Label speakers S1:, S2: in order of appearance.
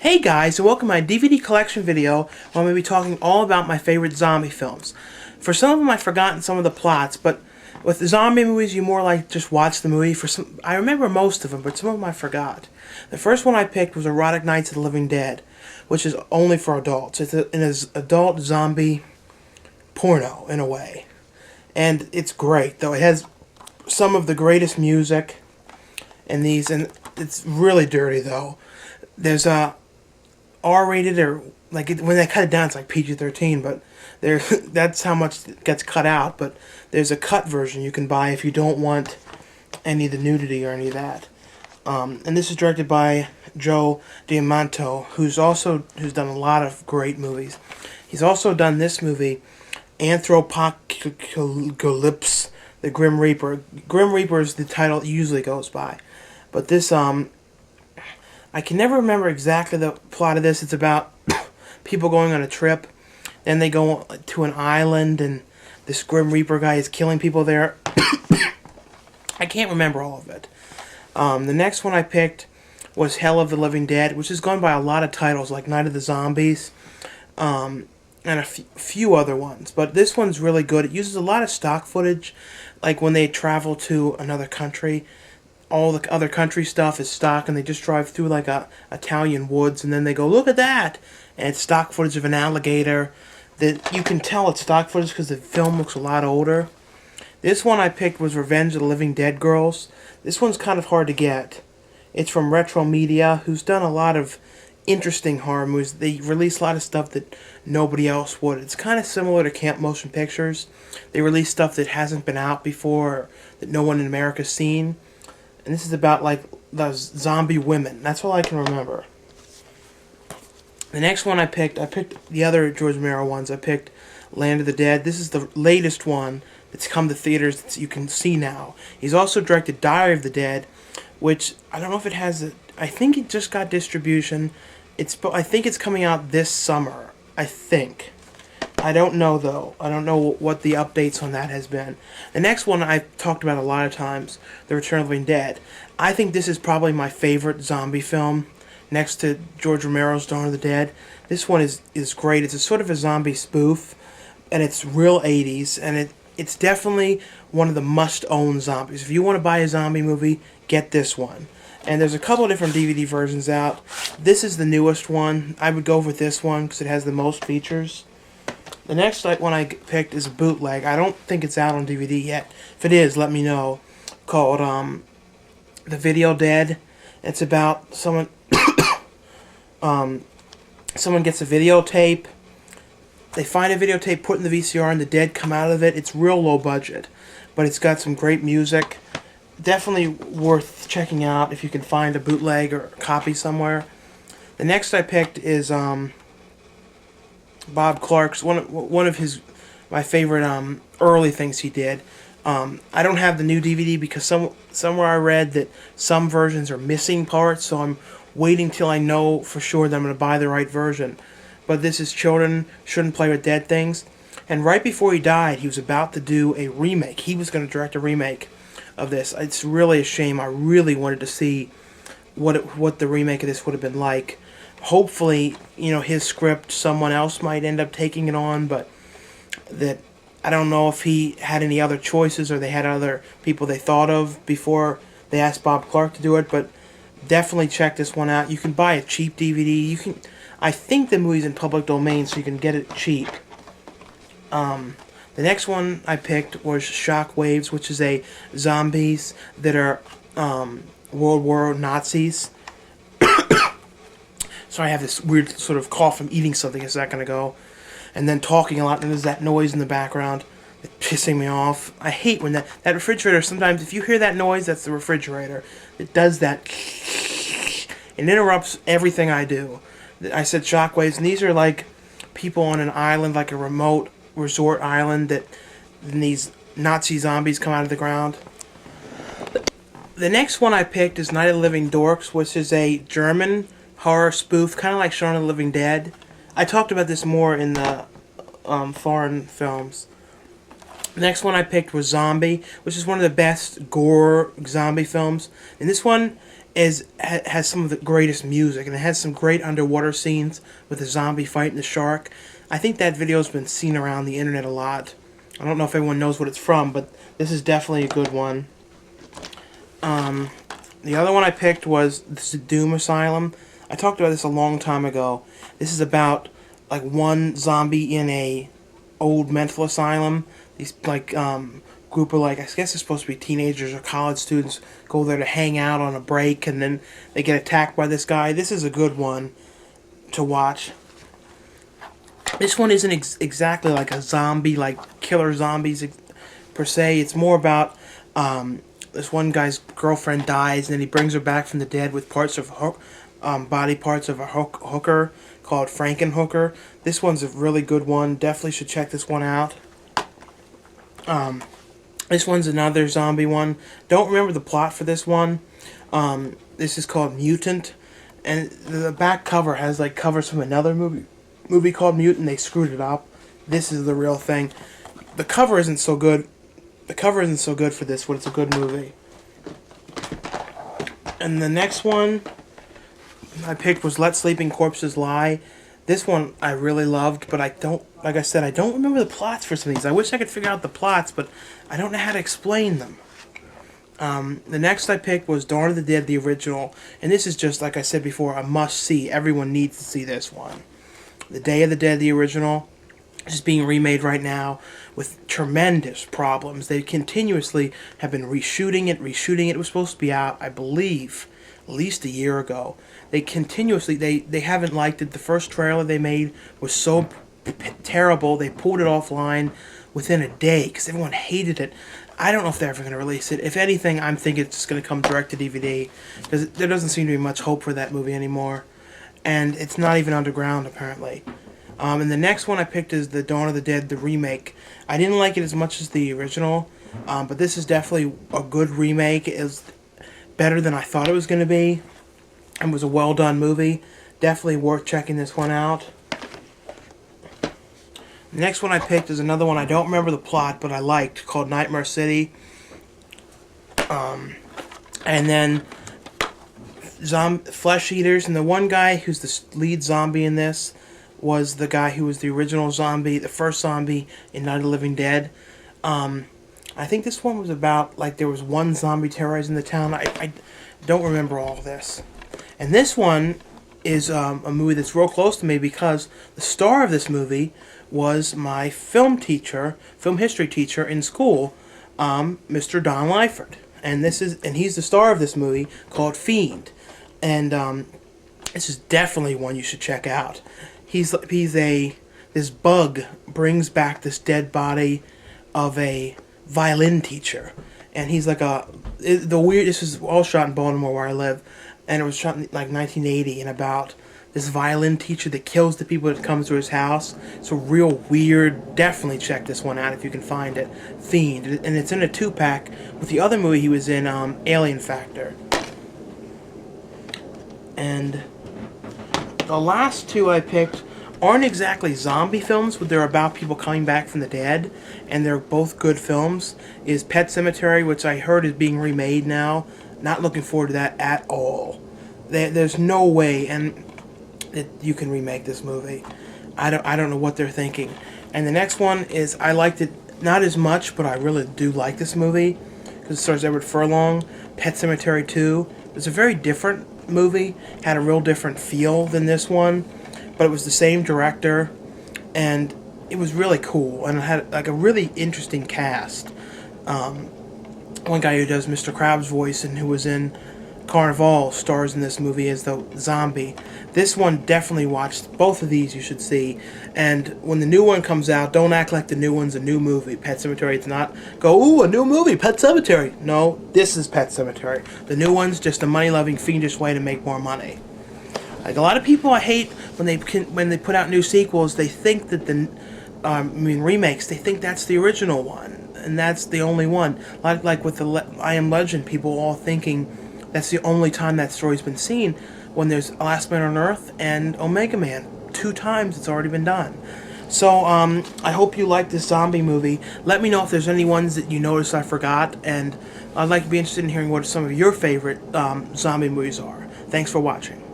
S1: Hey guys, and welcome to my DVD collection video where I'm going to be talking all about my favorite zombie films. For some of them I've forgotten some of the plots, but with the zombie movies you more like just watch the movie. I remember most of them, but some of them I forgot. The first one I picked was Erotic Nights of the Living Dead, which is only for adults. It's an adult zombie porno in a way. And it's great, though. It has some of the greatest music in these, and it's really dirty though. There's a R-rated, or when they cut it down, it's like PG-13, but that's how much gets cut out. But there's a cut version you can buy if you don't want any of the nudity or any of that. And this is directed by Joe Diamante, who's done a lot of great movies. He's also done this movie, Anthropocalypse, the Grim Reaper. Grim Reaper is the title it usually goes by, but this I can never remember exactly the plot of this. It's about people going on a trip. Then they go to an island, and this Grim Reaper guy is killing people there. I can't remember all of it. The next one I picked was Hell of the Living Dead, which has gone by a lot of titles, like Night of the Zombies, and a few other ones. But this one's really good. It uses a lot of stock footage, like when they travel to another country. All the other country stuff is stock, and they just drive through like Italian woods, and then they go, look at that, and it's stock footage of an alligator. That you can tell it's stock footage because the film looks a lot older. This one I picked was Revenge of the Living Dead Girls. This one's kind of hard to get. It's from Retro Media, who's done a lot of interesting horror movies. They release a lot of stuff that nobody else would. It's kind of similar to Camp Motion Pictures. They release stuff that hasn't been out before, or that no one in America's seen. And this is about, like, those zombie women. That's all I can remember. The next one I picked the other George Romero ones. I picked Land of the Dead. This is the latest one that's come to theaters that you can see now. He's also directed Diary of the Dead, which, I don't know if it has I think it just got distribution. I think it's coming out this summer. I think. I don't know, though. I don't know what the updates on that has been. The next one I've talked about a lot of times, The Return of the Living Dead. I think this is probably my favorite zombie film, next to George Romero's Dawn of the Dead. This one is great. It's a sort of a zombie spoof, and it's real 80s, and it's definitely one of the must-own zombies. If you want to buy a zombie movie, get this one. And there's a couple of different DVD versions out. This is the newest one. I would go with this one because it has the most features. The next one I picked is a bootleg. I don't think it's out on DVD yet. If it is, let me know. Called The Video Dead. It's about someone someone gets a videotape. They find a videotape, put in the VCR, and the dead come out of it. It's real low budget, but it's got some great music. Definitely worth checking out if you can find a bootleg or a copy somewhere. The next I picked is Bob Clark's one of my favorite early things he did. I don't have the new DVD because somewhere I read that some versions are missing parts, so I'm waiting till I know for sure that I'm going to buy the right version. But this is Children Shouldn't Play with Dead Things. And right before he died, he was about to do a remake. He was going to direct a remake of this. It's really a shame. I really wanted to see what the remake of this would have been like. Hopefully, his script, someone else might end up taking it on, but that I don't know if he had any other choices or they had other people they thought of before they asked Bob Clark to do it, but definitely check this one out. You can buy a cheap DVD. I think the movie's in public domain, so you can get it cheap. The next one I picked was Shockwaves, which is a zombies that are World War Nazis. Sorry, I have this weird sort of cough from eating something a second ago. And then talking a lot, and there's that noise in the background that's pissing me off. I hate when that refrigerator, sometimes if you hear that noise, that's the refrigerator. It does that. It interrupts everything I do. I said Shockwaves, and these are like people on an island, like a remote resort island, that these Nazi zombies come out of the ground. The next one I picked is Night of the Living Dorks, which is a German horror spoof, kind of like Shaun of the Living Dead. I talked about this more in the foreign films. The next one I picked was Zombie, which is one of the best gore zombie films. And this one has some of the greatest music, and it has some great underwater scenes with the zombie fighting the shark. I think that video's been seen around the internet a lot. I don't know if everyone knows what it's from, but this is definitely a good one. The other one I picked was the Doom Asylum. I talked about this a long time ago. This is about like one zombie in a old mental asylum. These like group of, like, I guess it's supposed to be teenagers or college students, go there to hang out on a break, and then they get attacked by this guy. This is a good one to watch. This one isn't exactly like a zombie, like killer zombies per se. It's more about this one guy's girlfriend dies, and then he brings her back from the dead with parts of body parts of a hooker called FRANKENHOOKER. This one's a really good one. Definitely should check this one out. This one's another zombie one. Don't remember the plot for this one. This is called Mutant, and the back cover has like covers from another movie called Mutant. They screwed it up. This is the real thing. The cover isn't so good. The cover isn't so good for this, but it's a good movie. And the next one I picked was Let Sleeping Corpses Lie. This one I really loved, but I don't, like I said, I don't remember the plots for some of these. I wish I could figure out the plots, but I don't know how to explain them. The next I picked was Dawn of the Dead, the original, and this is just, like I said before, a must-see. Everyone needs to see this one. The Day of the Dead, the original, is being remade right now with tremendous problems. They continuously have been reshooting it. It was supposed to be out, I believe, at least a year ago. They continuously, they haven't liked it. The first trailer they made was so terrible, they pulled it offline within a day because everyone hated it. I don't know if they're ever going to release it. If anything, I'm thinking it's just going to come direct to DVD because there doesn't seem to be much hope for that movie anymore. And it's not even underground, apparently. And the next one I picked is the Dawn of the Dead, the remake. I didn't like it as much as the original, but this is definitely a good remake. It is better than I thought it was going to be. It was a well-done movie. Definitely worth checking this one out. The next one I picked is another one I don't remember the plot, but I liked, called Nightmare City. And then Flesh Eaters, and the one guy who's the lead zombie in this was the guy who was the original zombie, the first zombie in Night of the Living Dead. I think this one was about, like, there was one zombie terrorizing the town. I don't remember all of this. And this one is a movie that's real close to me because the star of this movie was my film history teacher in school, Mr. Don Lyford. And he's the star of this movie called Fiend. And this is definitely one you should check out. This bug brings back this dead body of a violin teacher, and he's like this is all shot in Baltimore where I live, and it was shot in like 1980, and about this violin teacher that kills the people that comes to his house. It's a real weird. Definitely check this one out if you can find it. Fiend, and it's in a 2-pack with the other movie he was in, Alien Factor. And the last two I picked aren't exactly zombie films, but they're about people coming back from the dead, and they're both good films. Is Pet Cemetery, which I heard is being remade now. Not looking forward to that at all. There's no way that you can remake this movie. I don't know what they're thinking. And the next one is, I liked it not as much, but I really do like this movie because it stars Edward Furlong. Pet Cemetery 2. It's a very different movie, had a real different feel than this one, but it was the same director, and it was really cool, and it had like a really interesting cast. One guy who does Mr. Krabs' voice and who was in Carnival stars in this movie as the zombie. This one, definitely watch. Both of these you should see. And when the new one comes out, don't act like the new one's a new movie. Pet Cemetery, it's not. Go, ooh, a new movie, Pet Cemetery. No, this is Pet Cemetery. The new one's just a money-loving, fiendish way to make more money. Like, a lot of people I hate when they put out new sequels, they think that remakes, they think that's the original one, and that's the only one. Like with the I Am Legend, people all thinking that's the only time that story's been seen, when there's Last Man on Earth and Omega Man. 2 times it's already been done. So, I hope you like this zombie movie. Let me know if there's any ones that you noticed I forgot, and I'd like to be interested in hearing what some of your favorite zombie movies are. Thanks for watching.